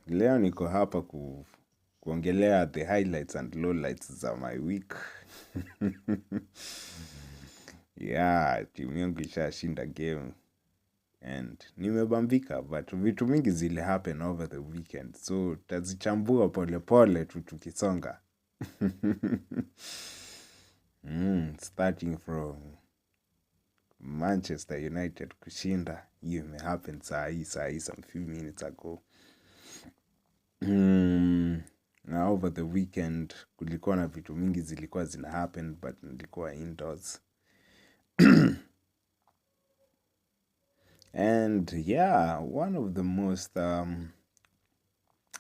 Leo niko hapa kuongelea the highlights and lowlights za my week. Yeah, timu yangu ishashinda game and nimebambika, but vitu mingi zili happen over the weekend, so tazichambua pole pole tu tukisonga. Starting from Manchester United kushinda, hiyo imehappen saa hii some few minutes ago. Na over the weekend kulikuwa na vitu mingi zilikuwa zina happen, but nilikuwa indoors. And yeah, one of the most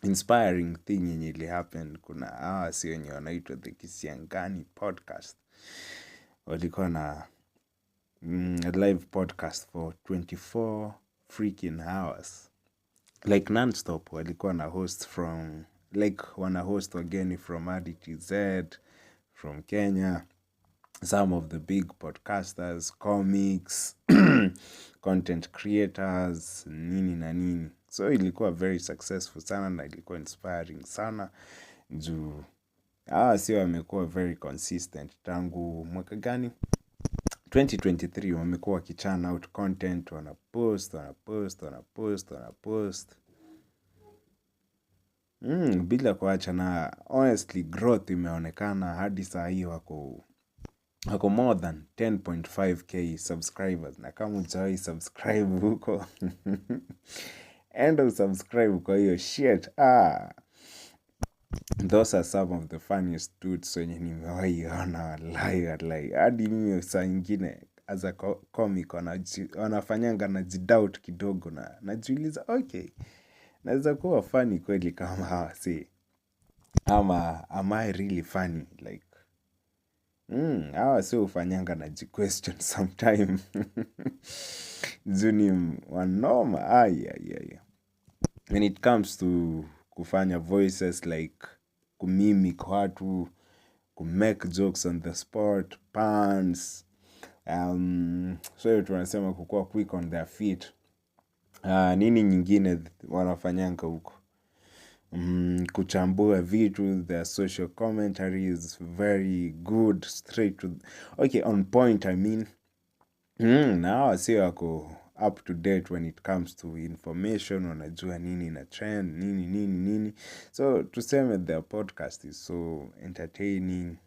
inspiring thing yenye ili happen, kuna si wenye wanaitwa the Kisiangani podcast. Walikuwa na a live podcast for 24 freaking hours. Like non-stop, walikuwa na host from, like wana host wageni from RDTZ, from Kenya, some of the big podcasters, comics, content creators, nini na nini. So ilikuwa very successful sana na ilikuwa inspiring sana. Juu, sio wamekuwa very consistent. Tangu mwaka gani? 2023 wamekuwa wakichurn out content, wanapost. Bila kuacha, na honestly growth imeonekana hadi saa hii wako more than 10.5k subscribers, na kama hujawahi subscribe huko enda subscribe kwa hiyo shit. Those are some of the funniest dudes wenye nimewahi ona, wallahi. Hadi mimi saa ingine as a comic wanafanyanga najidoubt kidogo, na najiuliza, okay, naweza kuwa funny kweli kama hawa si, ama am I really funny? Like hawa si hufanyanga najiquestion sometime. Juu ni wanoma. When it comes to kufanya voices, like kumimic watu, kumake jokes on the spot, puns. So hiyo tunasema kukua quick on their feet. Nini nyingine wanafanyanga huko? Kuchambua vitu, their social commentary is very good, straight to okay, on point, I mean. Na si wako up to date when it comes to information, wanajua nini na trend, nini. So tuseme their podcast is so entertaining,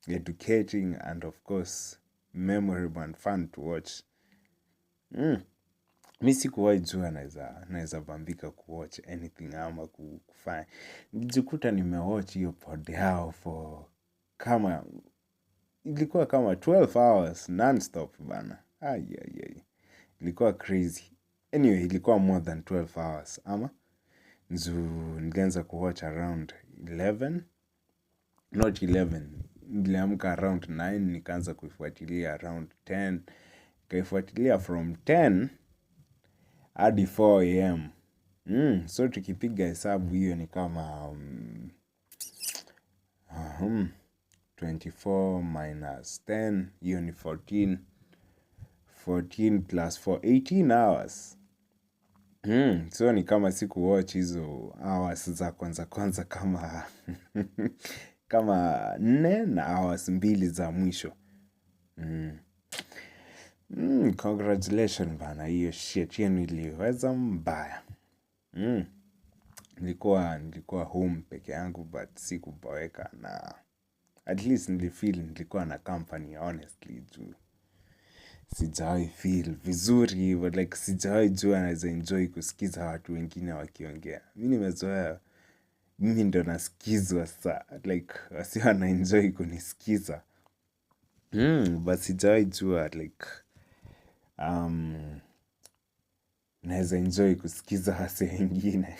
educating, and of course memorable and fun to watch. Mi sikuwahi jua naweza bambika kuwatch anything ama kufanya. Nijikuta nimewatch hiyo pod yao for ilikuwa kama 12 hours non-stop bana. Ilikuwa crazy. Anyway, ilikuwa more than 12 hours ama nilianza kuwatch around 11. Not 11. Niliamka around 9, nikaanza kuifuatilia around 10. Nikaifuatilia from 10 hadi 4 am. So tukipiga hesabu hiyo ni kama 24 minus 10, hiyo ni 14. 14 plus 4, 18 hours. So ni kama siku watch hizo hours za kwanza kama kama 4 na hours 2 za mwisho. Congratulations bana, hiyo shit yenu iliweza mbaya. Nilikuwa home peke yangu, but sikuboeka, na at least nilikuwa na company, honestly. Juu sijawahi feel vizuri, but like sijawahi jua naweza enjoy kusikiza watu wengine wakiongea. Mimi nimezoea mimi ndo nasikizwa saa, like wasi wana enjoy kunisikiza. But sijawahi jua like naweza enjoy kusikiza wase wengine.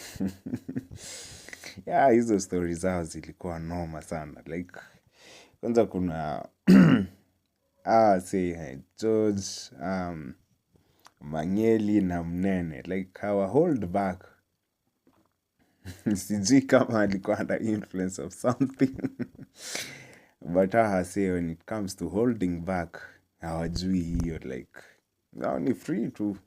Yeah, hizo stories zao zilikuwa noma sana. Like kwanza kuna say George, Mangeli na Mnene, like hawa hold back. Sijui kama alikuwa under influence of something. But say when it comes to holding back, hawajui hiyo, like hao ni free tu.